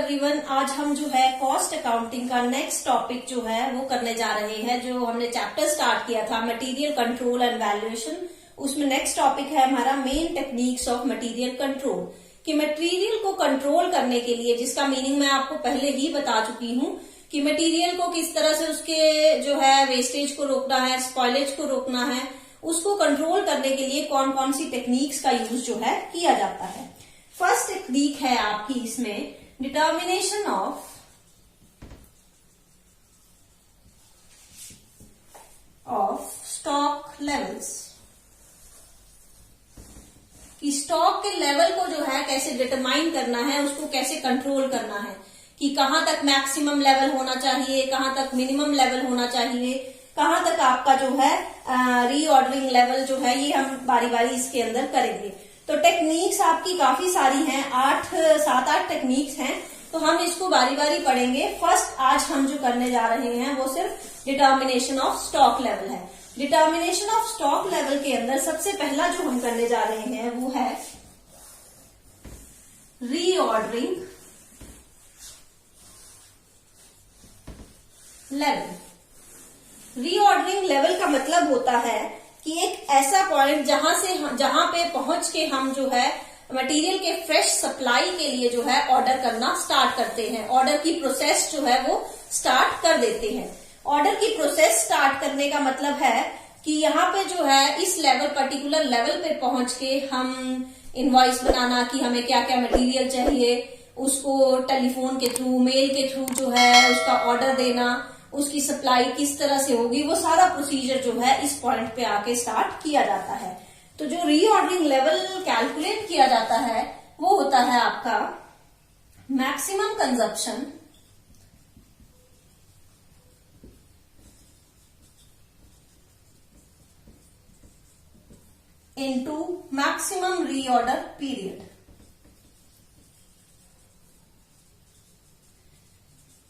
Everyone, आज हम जो है कॉस्ट अकाउंटिंग का नेक्स्ट टॉपिक जो है वो करने जा रहे हैं। जो हमने चैप्टर स्टार्ट किया था मटेरियल कंट्रोल एंड वैल्यूएशन, उसमें नेक्स्ट टॉपिक है हमारा main techniques of material control. कि मटेरियल को कंट्रोल करने के लिए, जिसका मीनिंग मैं आपको पहले ही बता चुकी हूँ कि मटेरियल को किस तरह से उसके जो है वेस्टेज को रोकना है, स्पॉइलेज को रोकना है, उसको कंट्रोल करने के लिए कौन कौन सी टेक्निक्स का यूज जो है किया जाता है। फर्स्ट टेक्निक है आपकी इसमें डिटर्मिनेशन ऑफ स्टॉक लेवल्स। कि स्टॉक के लेवल को जो है कैसे डिटरमाइन करना है, उसको कैसे कंट्रोल करना है, कि कहां तक मैक्सिमम लेवल होना चाहिए, कहां तक मिनिमम लेवल होना चाहिए, कहां तक आपका जो है रीऑर्डरिंग लेवल जो है, ये हम बारी बारी इसके अंदर करेंगे। तो टेक्निक्स आपकी काफी सारी हैं, 7-8 टेक्निक्स हैं, तो हम इसको बारी बारी पढ़ेंगे। फर्स्ट आज हम जो करने जा रहे हैं वो सिर्फ डिटर्मिनेशन ऑफ स्टॉक लेवल है। डिटर्मिनेशन ऑफ स्टॉक लेवल के अंदर सबसे पहला जो हम करने जा रहे हैं वो है रीऑर्डरिंग लेवल। रीऑर्डरिंग लेवल का मतलब होता है कि एक ऐसा पॉइंट जहां पे पहुंच के हम जो है मटेरियल के फ्रेश सप्लाई के लिए जो है ऑर्डर करना स्टार्ट करते हैं। ऑर्डर की प्रोसेस जो है वो स्टार्ट कर देते हैं। ऑर्डर की प्रोसेस स्टार्ट करने का मतलब है कि यहाँ पे जो है इस लेवल, पर्टिकुलर लेवल पे पहुंच के हम इनवॉइस बनाना कि हमें क्या क्या मटेरियल चाहिए, उसको टेलीफोन के थ्रू, मेल के थ्रू जो है उसका ऑर्डर देना, उसकी सप्लाई किस तरह से होगी, वो सारा प्रोसीजर जो है इस पॉइंट पे आके स्टार्ट किया जाता है। तो जो रीऑर्डरिंग लेवल कैलकुलेट किया जाता है वो होता है आपका maximum consumption into maximum reorder period.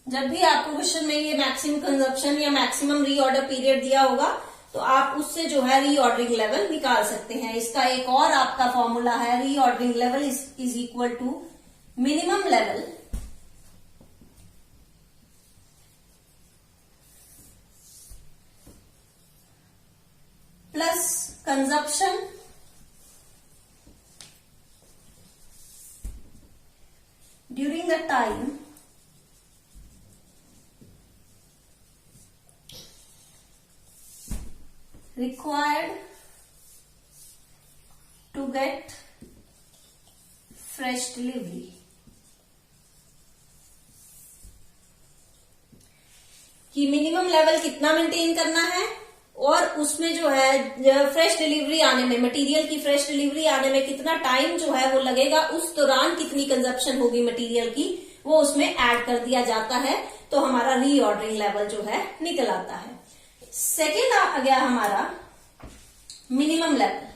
जब भी आपको क्वेश्चन में ये मैक्सिमम कंजप्शन या मैक्सिमम रीऑर्डर पीरियड दिया होगा तो आप उससे जो है रीऑर्डरिंग लेवल निकाल सकते हैं। इसका एक और आपका फॉर्मूला है, reordering level is equal to minimum level plus consumption during the time required to get fresh delivery। कि मिनिमम लेवल कितना मेंटेन करना है और उसमें जो है फ्रेश डिलीवरी आने में, मटेरियल की फ्रेश डिलीवरी आने में कितना टाइम जो है वो लगेगा, उस दौरान कितनी कंजप्शन होगी मटेरियल की, वो उसमें ऐड कर दिया जाता है। तो हमारा रीऑर्डरिंग लेवल जो है निकल आता है। सेकेंड आ गया हमारा मिनिमम लेवल।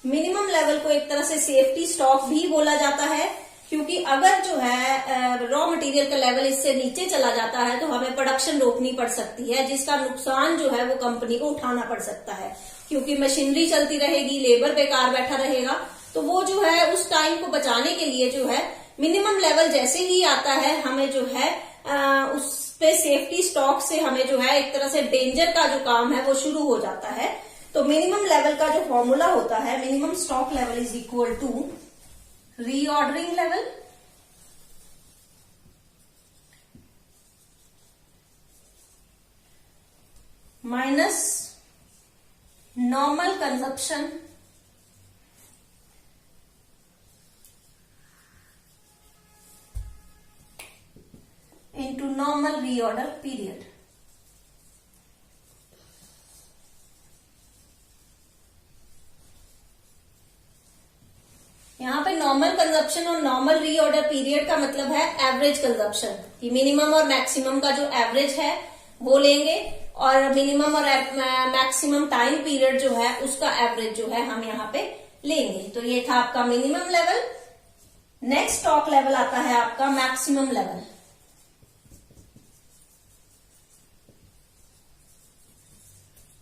मिनिमम लेवल को एक तरह से सेफ्टी स्टॉक भी बोला जाता है, क्योंकि अगर जो है रॉ मटेरियल का लेवल इससे नीचे चला जाता है तो हमें प्रोडक्शन रोकनी पड़ सकती है, जिसका नुकसान जो है वो कंपनी को उठाना पड़ सकता है। क्योंकि मशीनरी चलती रहेगी, लेबर बेकार बैठा रहेगा, तो वो जो है उस टाइम को बचाने के लिए जो है मिनिमम लेवल जैसे ही आता है हमें जो है उस पे सेफ्टी स्टॉक से हमें जो है एक तरह से डेंजर का जो काम है वो शुरू हो जाता है। तो मिनिमम लेवल का जो फॉर्मूला होता है, minimum stock level is equal to reordering level minus normal consumption into normal reorder period। यहाँ पे नॉर्मल कंजप्शन और नॉर्मल रीऑर्डर पीरियड का मतलब है एवरेज कंजप्शन, कि मिनिमम और मैक्सिमम का जो एवरेज है वो लेंगे और मिनिमम और मैक्सिमम टाइम पीरियड जो है उसका एवरेज जो है हम यहाँ पे लेंगे। तो ये था आपका minimum level. Next stock level आता है आपका मैक्सिमम लेवल।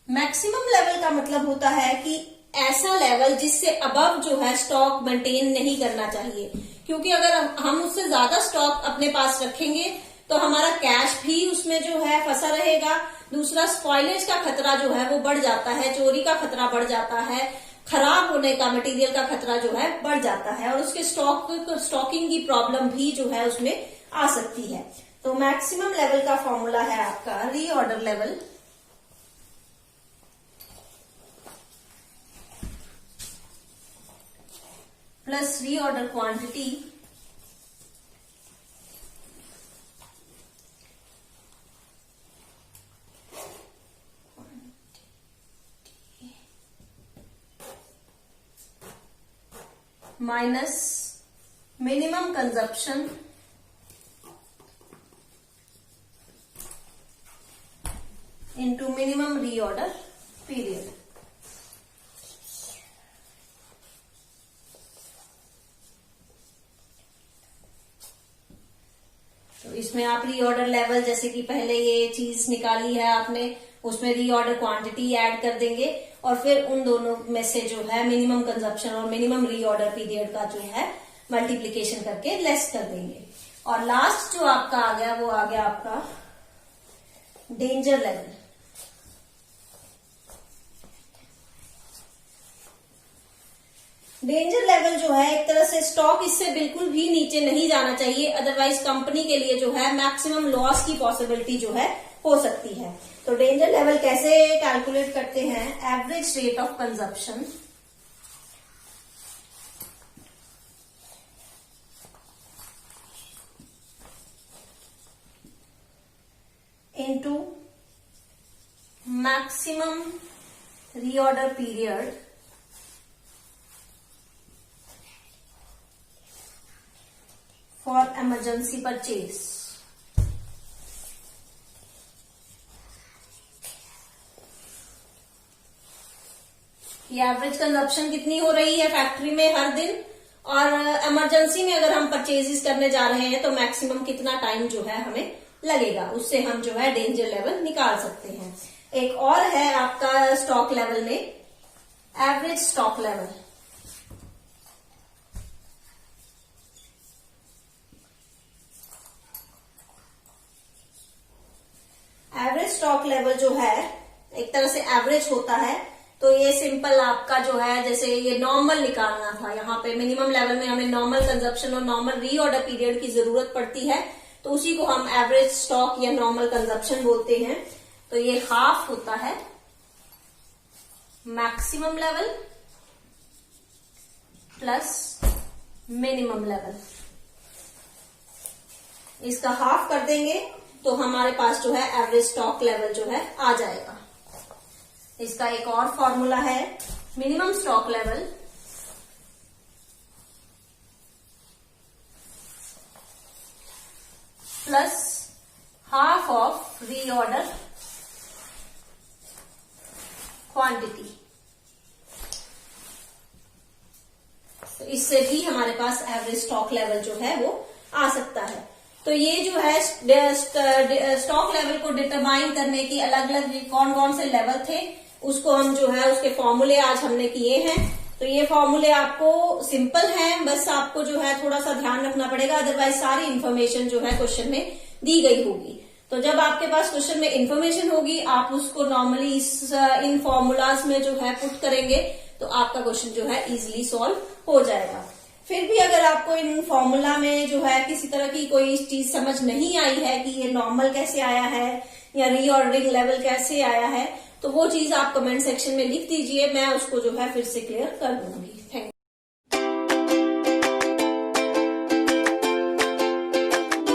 मैक्सिमम लेवल का मतलब होता है कि ऐसा लेवल जिससे अबव जो है स्टॉक मेंटेन नहीं करना चाहिए, क्योंकि अगर हम उससे ज्यादा स्टॉक अपने पास रखेंगे तो हमारा कैश भी उसमें जो है फंसा रहेगा। दूसरा, स्पॉइलेज का खतरा जो है वो बढ़ जाता है, चोरी का खतरा बढ़ जाता है, खराब होने का मटेरियल का खतरा जो है बढ़ जाता है, और उसके स्टॉकिंग की प्रॉब्लम भी जो है उसमें आ सकती है। तो मैक्सिमम लेवल का फॉर्मूला है आपका reorder level plus reorder quantity minus minimum consumption into minimum reorder period. तो इसमें आप रीऑर्डर लेवल, जैसे कि पहले ये चीज निकाली है आपने, उसमें रीऑर्डर क्वांटिटी ऐड कर देंगे और फिर उन दोनों में से जो है मिनिमम कंजप्शन और मिनिमम रीऑर्डर पीरियड का जो है मल्टीप्लीकेशन करके लेस कर देंगे। और लास्ट जो आपका आ गया वो आ गया आपका डेंजर लेवल। डेंजर लेवल जो है एक तरह से स्टॉक इससे बिल्कुल भी नीचे नहीं जाना चाहिए, अदरवाइज कंपनी के लिए जो है मैक्सिमम लॉस की पॉसिबिलिटी जो है हो सकती है। तो डेंजर लेवल कैसे कैलकुलेट करते हैं? Average rate of consumption into maximum reorder period for emergency purchase. ये एवरेज कंजप्शन कितनी हो रही है फैक्ट्री में हर दिन, और इमरजेंसी में अगर हम परचेजेस करने जा रहे हैं तो मैक्सिमम कितना टाइम जो है हमें लगेगा, उससे हम जो है डेंजर लेवल निकाल सकते हैं। एक और है आपका स्टॉक लेवल में average stock level. Average stock level जो है एक तरह से एवरेज होता है, तो ये सिंपल आपका जो है, जैसे ये नॉर्मल निकालना था, यहाँ पे मिनिमम लेवल में हमें नॉर्मल कंजप्शन और नॉर्मल रीऑर्डर पीरियड की जरूरत पड़ती है, तो उसी को हम एवरेज स्टॉक या नॉर्मल कंजप्शन बोलते हैं। तो ये हाफ होता है maximum level plus minimum level. इसका हाफ कर देंगे तो हमारे पास जो है एवरेज स्टॉक लेवल जो है आ जाएगा। इसका एक और फॉर्मूला है minimum stock level plus half of reorder quantity. तो इससे भी हमारे पास एवरेज स्टॉक लेवल जो है वो आ सकता है। तो ये जो है स्टॉक लेवल को डिटरमाइन करने की अलग अलग कौन कौन से लेवल थे, उसको हम जो है उसके फॉर्मूले आज हमने किए हैं। तो ये फॉर्मूले आपको सिंपल हैं, बस आपको जो है थोड़ा सा ध्यान रखना पड़ेगा, अदरवाइज सारी इन्फॉर्मेशन जो है क्वेश्चन में दी गई होगी। तो जब आपके पास क्वेश्चन में इन्फॉर्मेशन होगी, आप उसको नॉर्मली इन फॉर्मूलाज में जो है पुट करेंगे तो आपका क्वेश्चन जो है इजीली सॉल्व हो जाएगा। फिर भी अगर आपको इन फॉर्मूला में जो है किसी तरह की कोई चीज समझ नहीं आई है कि ये नॉर्मल कैसे आया है या रीऑर्डरिंग लेवल कैसे आया है, तो वो चीज आप कमेंट सेक्शन में लिख दीजिए, मैं उसको जो है फिर से क्लियर कर दूंगी। Thank you.